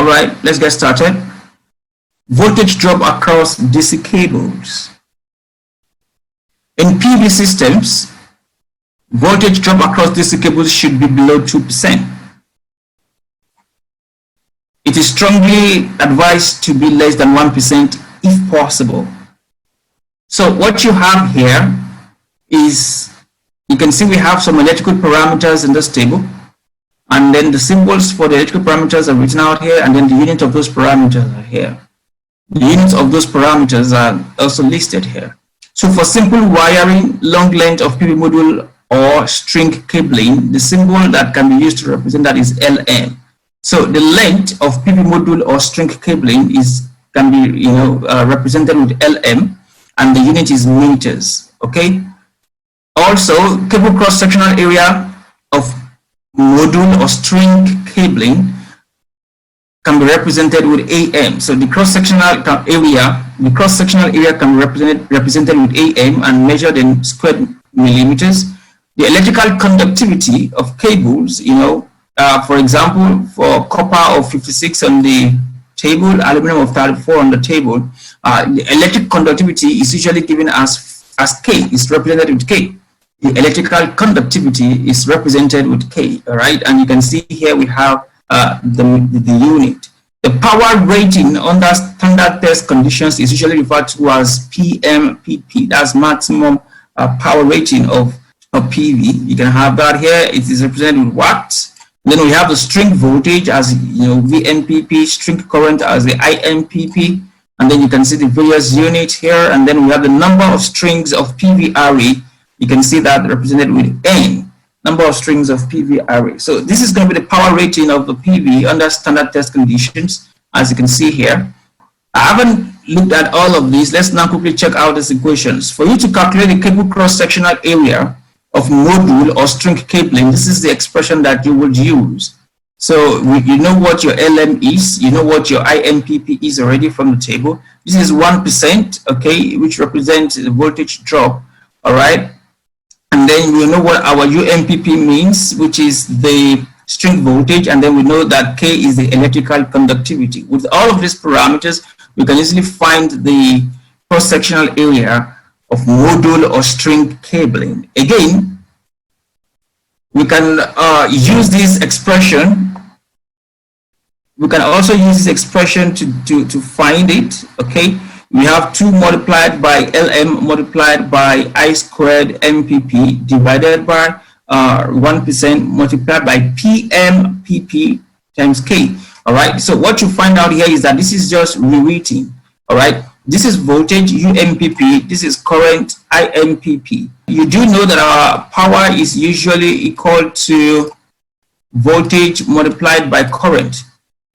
All right, let's get started. Voltage drop across DC cables. In PV systems, voltage drop across DC cables should be below 2%. It is strongly advised to be less than 1% if possible. So what you have here is, you can see we have some electrical parameters in this table, and then the symbols for the electrical parameters are written out here, and then the unit of those parameters are here. The units of those parameters are also listed here. So for simple wiring, long length of PV module or string cabling, the symbol that can be used to represent that is LM. So the length of PV module or string cabling can be represented with LM, and the unit is meters. Okay. Also, cable cross-sectional area of module or string cabling can be represented with AM. So the cross-sectional area can be represented with AM and measured in square millimeters. The electrical conductivity of cables, for example, for copper of 56 on the table, aluminum of 34 on the table, the electric conductivity is usually given as K, is represented with K. The electrical conductivity is represented with K, all right? And you can see here we have the unit. The power rating under standard test conditions is usually referred to as PMPP. That's maximum power rating of PV. You can have that here. It is represented with watts. Then we have the string voltage as VNPP, string current as the IMPP, and then you can see the various units here. And then we have the number of strings of PV array. You can see that represented with N, number of strings of PV array. So this is going to be the power rating of the PV under standard test conditions, as you can see here. I haven't looked at all of these. Let's now quickly check out these equations. For you to calculate the cable cross-sectional area of module or string cabling, this is the expression that you would use. So you know what your LM is, you know what your IMPP is already from the table. This is 1%, okay, which represents the voltage drop, all right? And then we know what our UMPP means, which is the string voltage, and then we know that K is the electrical conductivity. With all of these parameters, we can easily find the cross-sectional area of module or string cabling. Again, we can use this expression. We can also use this expression to find it, okay? We have 2 multiplied by LM multiplied by I squared MPP divided by 1% multiplied by PMPP times K. All right. So what you find out here is that this is just rewriting. All right. This is voltage UMPP. This is current IMPP. You do know that our power is usually equal to voltage multiplied by current.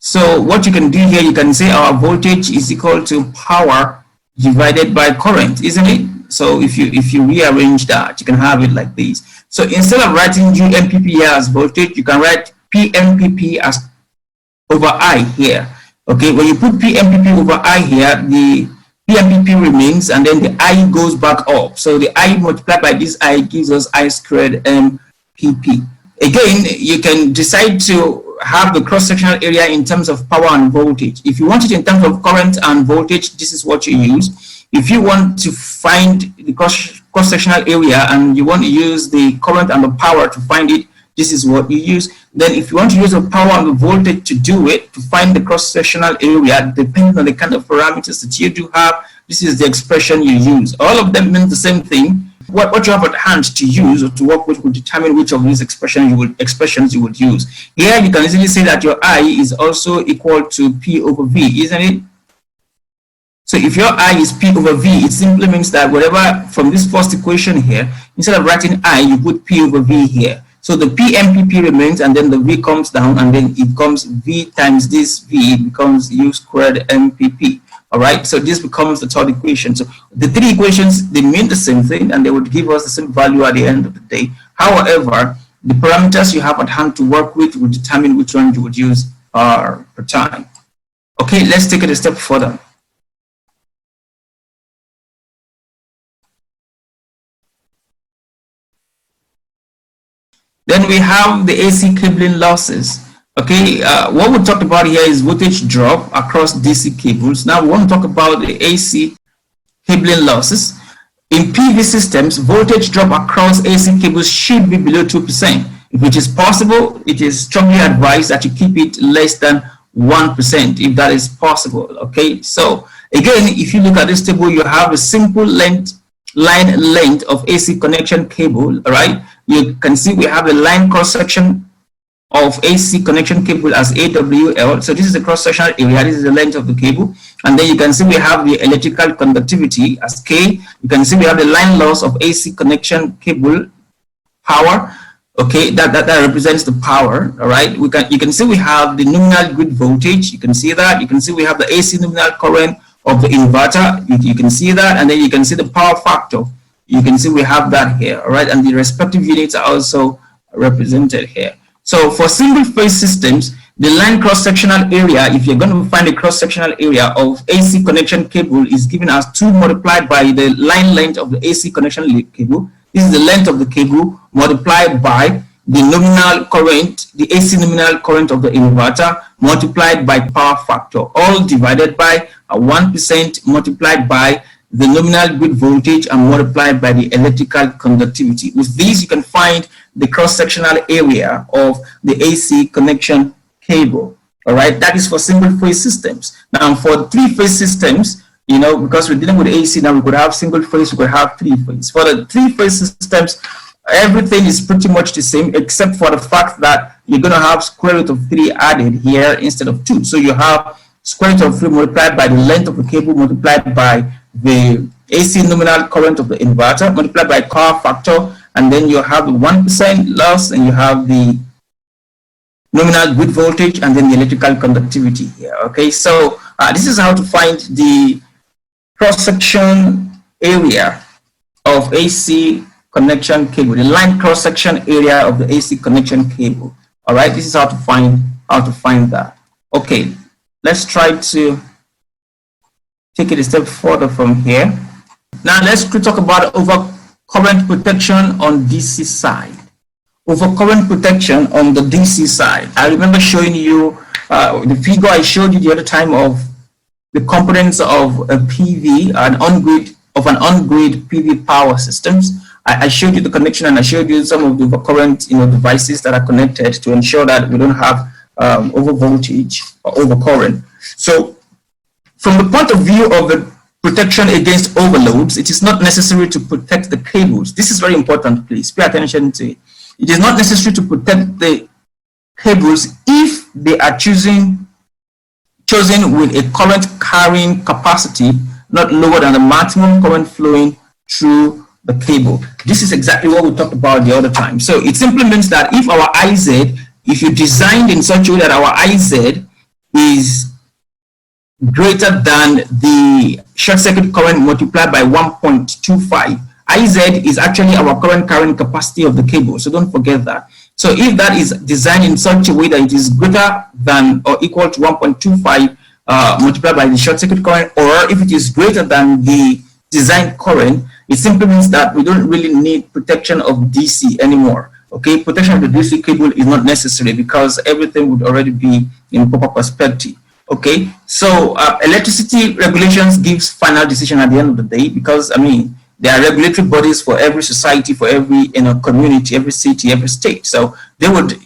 So what you can do here, you can say our voltage is equal to power divided by current, isn't it? So if you rearrange that, you can have it like this. So instead of writing UMPP here as voltage, you can write PMPP as over I here. Okay, when you put PMPP over I here, the PMPP remains and then the I goes back up. So the I multiplied by this I gives us I squared MPP. Again, you can decide to have the cross-sectional area in terms of power and voltage. If you want it in terms of current and voltage, this is what you use. If you want to find the cross-sectional area and you want to use the current and the power to find it, this is what you use. Then if you want to use the power and the voltage to do it, to find the cross-sectional area, depending on the kind of parameters that you do have, this is the expression you use. All of them mean the same thing. What you have at hand to use or to work with will determine which of these expressions you would use. Here you can easily say that your I is also equal to P over V, isn't it? So if your I is P over V, it simply means that whatever from this first equation here, instead of writing I, you put P over V here. So the PMPP remains and then the V comes down and then it becomes V times this V becomes U squared MPP. All right, so this becomes the third equation. So the 3 equations, they mean the same thing and they would give us the same value at the end of the day. However, the parameters you have at hand to work with will determine which one you would use per time. Okay, let's take it a step further. Then we have the AC cabling losses. Okay, what we talked about here is voltage drop across DC cables. Now we want to talk about the AC cabling losses. In PV systems, voltage drop across AC cables should be below 2%. If it is possible, it is strongly advised that you keep it less than 1% if that is possible. Okay, so again, if you look at this table, you have a simple line length of AC connection cable. All right, you can see we have a line cross section of AC connection cable as AWL. So this is the cross-sectional area, this is the length of the cable. And then you can see we have the electrical conductivity as K. You can see we have the line loss of AC connection cable power. Okay, that represents the power. All right, you can see we have the nominal grid voltage. You can see that. You can see we have the AC nominal current of the inverter. You can see that. And then you can see the power factor. You can see we have that here. All right, and the respective units are also represented here. So for single phase systems, the line cross-sectional area, if you're going to find a cross-sectional area of AC connection cable, is given as 2 multiplied by the line length of the AC connection cable. This is the length of the cable multiplied by the nominal current, the AC nominal current of the inverter, multiplied by power factor, all divided by 1% multiplied by the nominal grid voltage and multiplied by the electrical conductivity. With these, you can find the cross-sectional area of the AC connection cable. All right, that is for single phase systems. Now for 3-phase systems, you know, because we're dealing with AC now, we could have single phase, we could have 3-phase. For the 3-phase systems, everything is pretty much the same, except for the fact that you're going to have square root of 3 added here instead of 2. So you have square root of 3 multiplied by the length of the cable multiplied by the AC nominal current of the inverter multiplied by power factor, and then you have the 1% loss, and you have the nominal grid voltage, and then the electrical conductivity here. Okay, so this is how to find the cross-section area of AC connection cable, the line cross-section area of the AC connection cable. All right, this is how to find that. Okay, let's try to take it a step further from here. Now let's talk about overcurrent protection on DC side. Overcurrent protection on the DC side. I remember showing you the figure I showed you the other time of the components of a PV, an on-grid PV power systems. I showed you the connection, and I showed you some of the overcurrent devices that are connected to ensure that we don't have over voltage or overcurrent. So from the point of view of the protection against overloads, it is not necessary to protect the cables. This is very important, please pay attention to it. It is not necessary to protect the cables if they are chosen with a current carrying capacity not lower than the maximum current flowing through the cable. This is exactly what we talked about the other time. So it simply means that if our IZ, if you designed in such a way that our IZ is greater than the short circuit current multiplied by 1.25, IZ is actually our current carrying capacity of the cable, so don't forget that. So if that is designed in such a way that it is greater than or equal to 1.25 multiplied by the short circuit current, or if it is greater than the design current, it simply means that we don't really need protection of DC anymore. Okay, protection of the DC cable is not necessary because everything would already be in proper perspective. Okay, so electricity regulations gives final decision at the end of the day, because I mean there are regulatory bodies for every society, for every community, every city, every state. So they would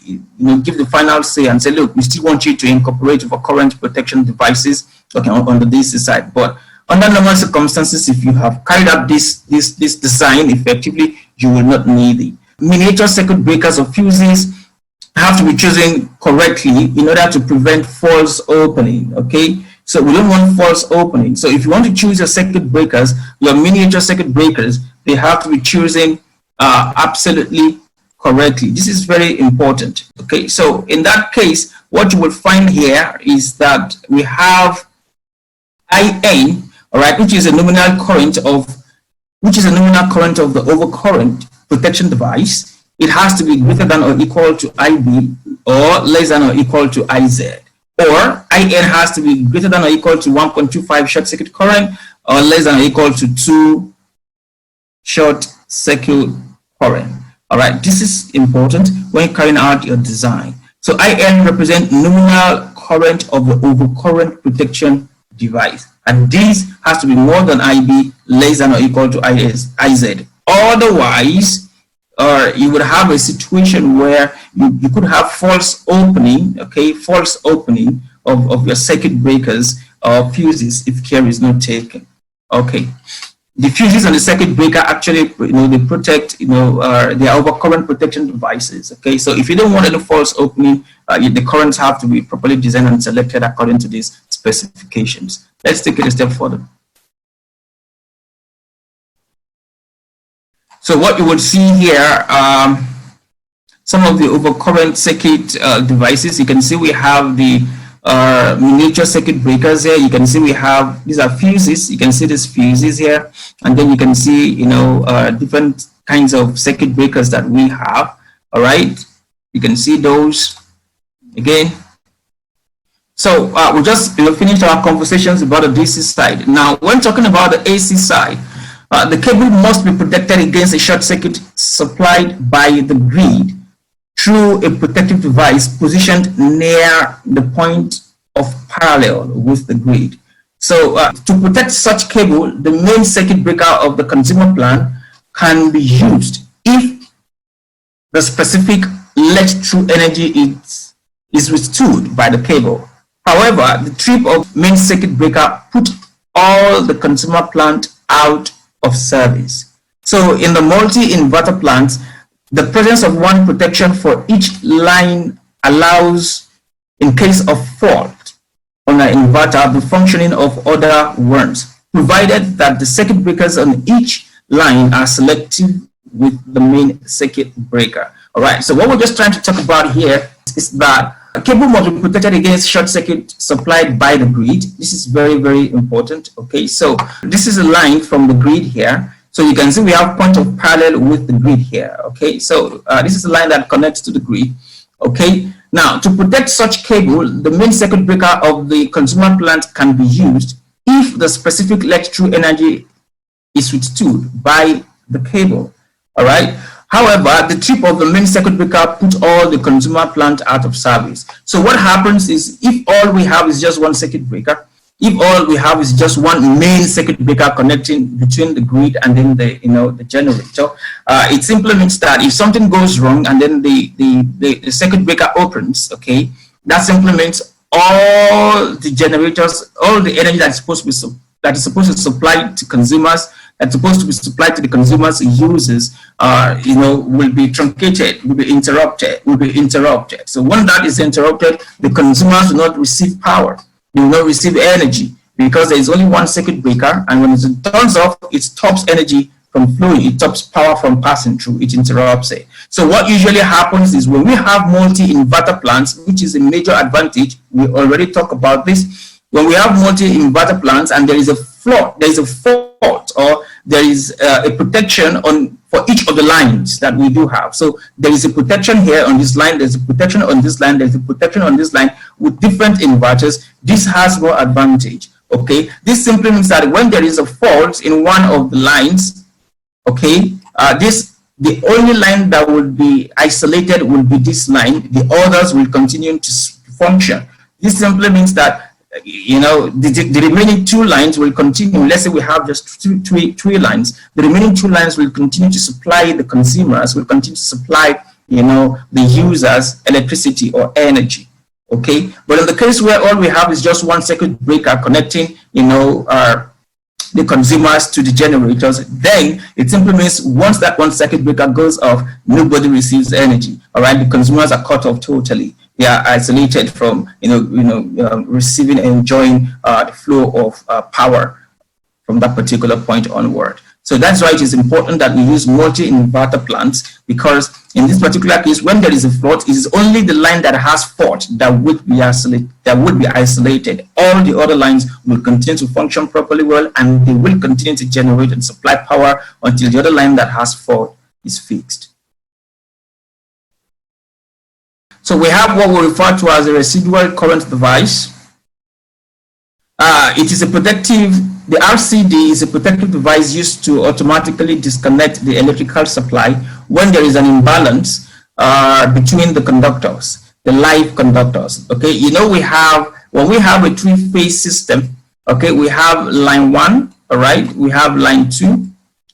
give the final say and say, look, we still want you to incorporate overcurrent protection devices on the DC side. But under normal circumstances, if you have carried out this design effectively, you will not need it. Miniature circuit breakers or fuses have to be chosen correctly in order to prevent false opening. Okay, so we don't want false opening. So if you want to choose your circuit breakers, your miniature circuit breakers, they have to be chosen absolutely correctly. This is very important. Okay, so in that case, what you will find here is that we have IA, all right, which is a nominal current of the overcurrent protection device. It has to be greater than or equal to IB or less than or equal to IZ. Or IN has to be greater than or equal to 1.25 short circuit current or less than or equal to 2 short circuit current. All right, this is important when carrying out your design. So IN represents nominal current of the overcurrent protection device. And this has to be more than IB, less than or equal to IZ. Otherwise, you would have a situation where you could have false opening, okay, false opening of your circuit breakers or fuses if care is not taken. Okay. The fuses on the circuit breaker actually, they protect, they are overcurrent protection devices. Okay, so if you don't want any false opening, the currents have to be properly designed and selected according to these specifications. Let's take it a step further. So what you would see here, some of the overcurrent circuit devices. You can see we have the miniature circuit breakers here. You can see we have, these are fuses. You can see these fuses here, and then you can see, different kinds of circuit breakers that we have. All right, you can see those again. So we just finished our conversations about the DC side. Now, when talking about the AC side, the cable must be protected against a short circuit supplied by the grid through a protective device positioned near the point of parallel with the grid. So to protect such cable, the main circuit breaker of the consumer plant can be used if the specific let-through energy is withstood by the cable. However, the trip of main circuit breaker put all the consumer plant out of service. So in the multi-inverter plants, the presence of one protection for each line allows, in case of fault on an inverter, the functioning of other ones, provided that the circuit breakers on each line are selective with the main circuit breaker. All right, so what we're just trying to talk about here is that a cable must be protected against short circuit supplied by the grid. This is very, very important. Okay, so this is a line from the grid here. So you can see we have point of parallel with the grid here. Okay, so this is a line that connects to the grid. Okay, now to protect such cable, the main circuit breaker of the consumer plant can be used if the specific let-through energy is withstood by the cable. All right. However, the trip of the main circuit breaker put all the consumer plant out of service. So what happens is, if all we have is just one circuit breaker, if all we have is just one main circuit breaker connecting between the grid and then the generator, it simply means that if something goes wrong and then the circuit breaker opens, okay, that simply means all the generators, all the energy that is supposed to supply to consumers, that's supposed to be supplied to the consumers' users, will be truncated, will be interrupted. So when that is interrupted, the consumers will not receive power. They will not receive energy because there is only one circuit breaker, and when it turns off, it stops energy from flowing, it stops power from passing through, it interrupts it. So what usually happens is when we have multi-inverter plants, which is a major advantage, we already talked about this. When we have multi-inverter plants and there is a fault, or there is a protection for each of the lines that we do have. So there is a protection here on this line, there's a protection on this line, there's a protection on this line with different inverters. This has more advantage. Okay, this simply means that when there is a fault in one of the lines, okay, the only line that will be isolated will be this line. The others will continue to function. This simply means that the remaining two lines will continue. Let's say we have just three lines. The remaining two lines will continue to supply the consumers, will continue to supply, the users electricity or energy. Okay, but in the case where all we have is just one circuit breaker connecting, the consumers to the generators, then it simply means once that one circuit breaker goes off, nobody receives energy. All right, the consumers are cut off totally. They are isolated from receiving and enjoying the flow of power from that particular point onward. So that's why it is important that we use multi-inverter plants, because in this particular case, when there is a fault, it is only the line that has fault that would be isolated. All the other lines will continue to function properly well, and they will continue to generate and supply power until the other line that has fault is fixed. So we have what we refer to as a residual current device. It is a protective, the RCD is a protective device used to automatically disconnect the electrical supply when there is an imbalance between the conductors. the live conductors. Okay, you know, we have, when we have a three-phase system, okay, we have line 1, all right, we have line 2,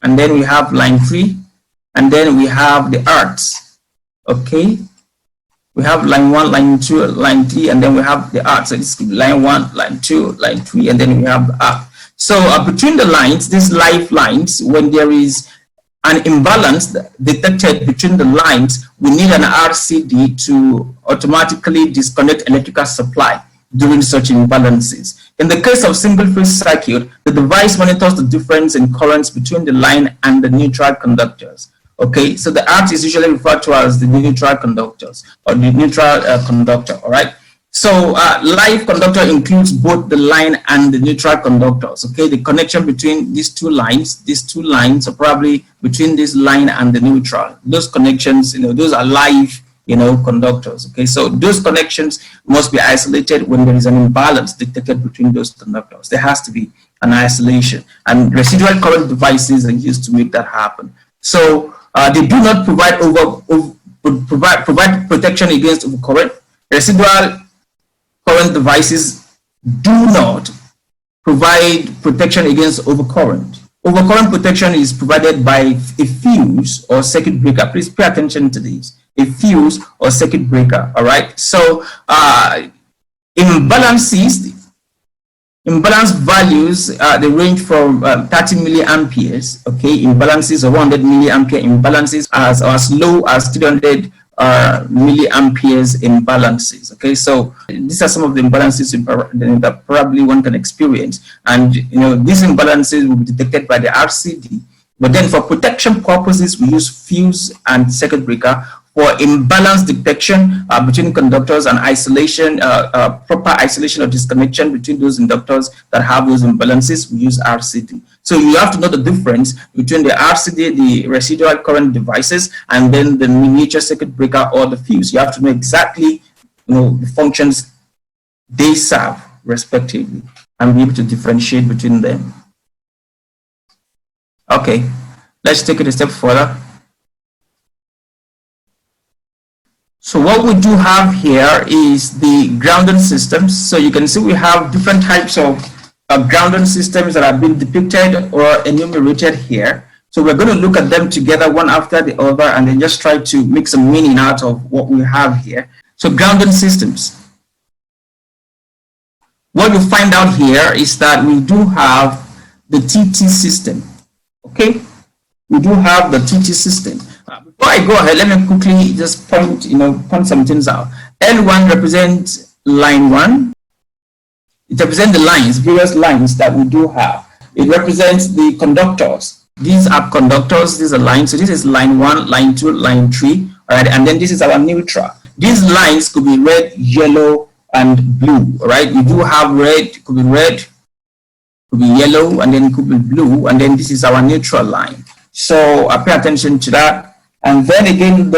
and then we have line 3, and then we have the earths. Okay, we have line 1, line 2, line 3, and then we have the earth. So it's line 1, line 2, line 3, and then we have the earth. So between the lines, these live lines, when there is an imbalance detected between the lines, we need an RCD to automatically disconnect electrical supply during such imbalances. In the case of single-phase circuit, the device monitors the difference in currents between the line and the neutral conductors. Okay, so the earth is usually referred to as the neutral conductors or the neutral conductor. All right. So live conductor includes both the line and the neutral conductors. Okay, the connection between these two lines are probably between this line and the neutral. Those connections, you know, those are live, you know, conductors. Okay, so those connections must be isolated when there is an imbalance detected between those conductors. There has to be an isolation, and residual current devices are used to make that happen. So they do not provide provide protection against overcurrent. Residual current devices do not provide protection against overcurrent. Overcurrent protection is provided by a fuse or circuit breaker. Please pay attention to this. A fuse or circuit breaker. All right. So imbalance values, they range from 30 milliamperes. Okay, imbalances of 100 milliampere imbalances as low as 300 milliamperes imbalances. Okay, so these are some of the imbalances that probably one can experience, and you know, these imbalances will be detected by the RCD. But then for protection purposes, we use fuse and circuit breaker. For imbalance detection between conductors and isolation, proper isolation or disconnection between those inductors that have those imbalances, we use RCD. So you have to know the difference between the RCD, the residual current devices, and then the miniature circuit breaker or the fuse. You have to know exactly, you know, the functions they serve respectively and be able to differentiate between them. Okay, let's take it a step further. So what we do have here is the grounding systems. So you can see we have different types of grounding systems that have been depicted or enumerated here. So we're going to look at them together one after the other and then just try to make some meaning out of what we have here. So grounding systems. What you find out here is that we do have the TT system. Okay, we do have the TT system. Before I go ahead, let me quickly just point some things out. L1 represents line 1. It represents the lines, various lines that we do have. It represents the conductors. These are conductors, these are lines. So this is line 1, line 2, line 3. All right, and then this is our neutral. These lines could be red, yellow, and blue. All right, we do have red, could be red, could be yellow, and then it could be blue, and then this is our neutral line. So pay attention to that. And then again,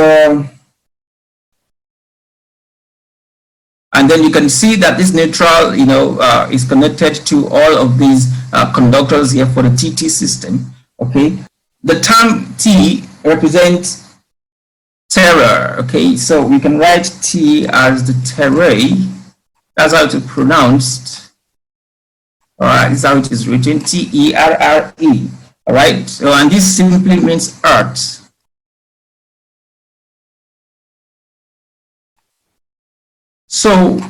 and then you can see that this neutral, is connected to all of these conductors here for the TT system. Okay, the term T represents terror. Okay, so we can write T as the terrae. That's how it's pronounced. All right, this is how it is written, T-E-R-R-E. All right, so and this simply means earth. So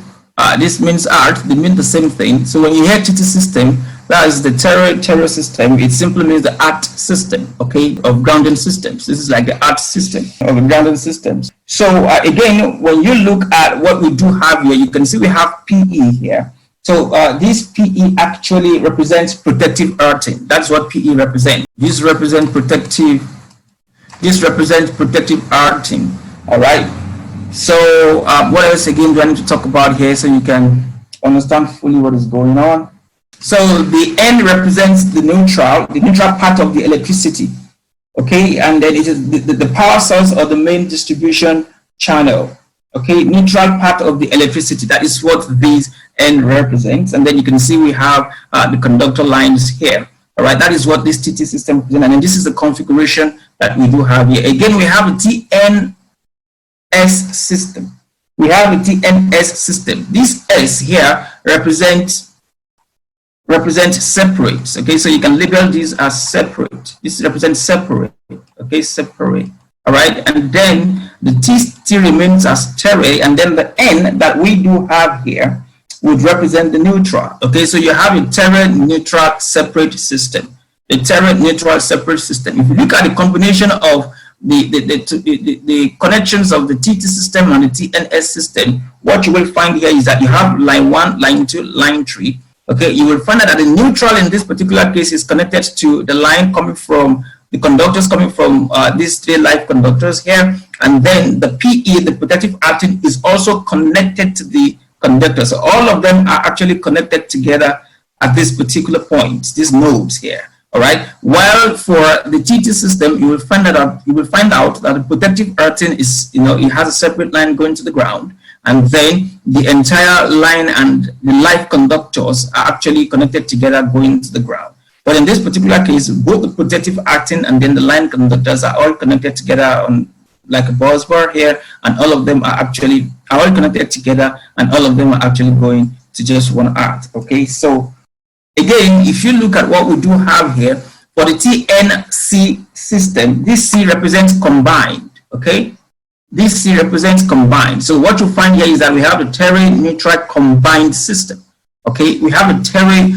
this means earth, they mean the same thing. So when you hear TT system, that is the terror system, it simply means the earth system, okay, of grounding systems. This is like the earth system of the grounding systems. So again, when you look at what we do have here, you can see we have PE here. So this PE actually represents protective earthing. That's what PE represents. This represents protective earthing. All right. So what else again do I need to talk about here so you can understand fully what is going on? So the N represents the neutral part of the electricity. Okay, and then it is the power source or the main distribution channel. Okay, neutral part of the electricity. That is what this N represents. And then you can see we have the conductor lines here. All right, that is what this TT system represents. And then this is the configuration that we do have here. Again, we have a TNS system. we have the TNS system. This S here represents separate. Okay, so you can label these as separate. This represents separate. Okay, separate. All right, and then the T still remains as terre, and then the N that we do have here would represent the neutral. Okay, so you have a terre neutral separate system. The terre neutral separate system. If you look at the combination of the connections of the TT system and the TNS system, what you will find here is that you have line 1, line 2, line 3. Okay, you will find that the neutral in this particular case is connected to the line coming from the conductors coming from these 3 live conductors here, and then the PE, the protective actin, is also connected to the conductor. So all of them are actually connected together at this particular point, these nodes here. All right. While for the TT system, you will find out that the protective earthing is, it has a separate line going to the ground, and then the entire line and the live conductors are actually connected together going to the ground. But in this particular case, both the protective actin and then the line conductors are all connected together on like a bus bar here, and all of them are all connected together, and all of them are actually going to just one earth. Okay, so again, if you look at what we do have here for the TNC system, this C represents combined. Okay, this C represents combined. So what you find here is that we have the terre neutral combined system. Okay, we have a terre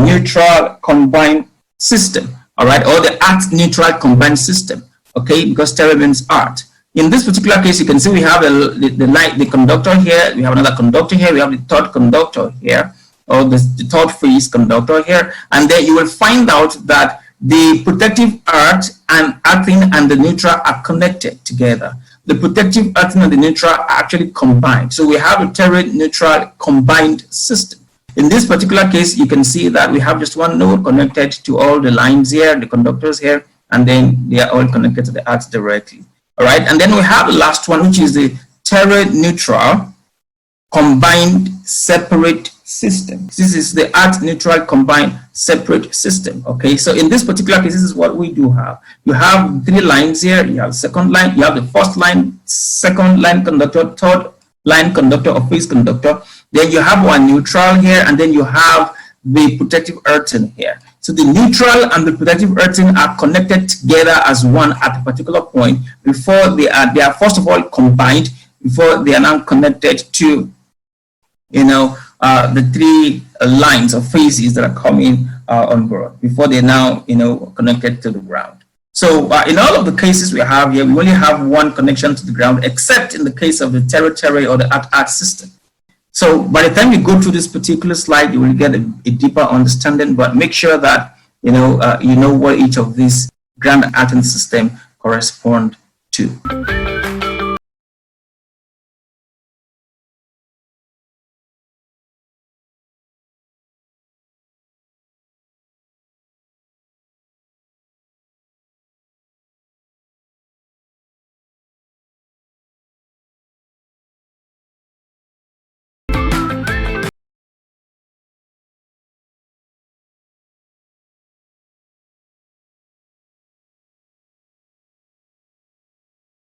neutral combined system. All right, or the earth neutral combined system. Okay, because terre means earth. In this particular case, you can see we have the conductor here. We have another conductor here. We have the third conductor here, or the third phase conductor here, and then you will find out that the protective earth and earthing and the neutral are connected together. The protective earthing and the neutral are actually combined. So we have a terre neutral combined system. In this particular case, you can see that we have just one node connected to all the lines here, the conductors here, and then they are all connected to the earth directly. All right, and then we have the last one, which is the terre neutral combined separate system. This is the earth neutral combined separate system. Okay, so in this particular case, this is what we do have. You have 3 lines here. You have second line, you have the first line, second line conductor, third line conductor or phase conductor. Then you have one neutral here, and then you have the protective earthing here. So the neutral and the protective earthing are connected together as one at a particular point before they are first of all combined, before they are now connected to the 3 lines or phases that are coming on board, before they now connected to the ground. So in all of the cases we have here, we only have one connection to the ground, except in the case of the terre or the earth system. So by the time you go through this particular slide, you will get a deeper understanding, but make sure that you know what each of these ground earthing system correspond to.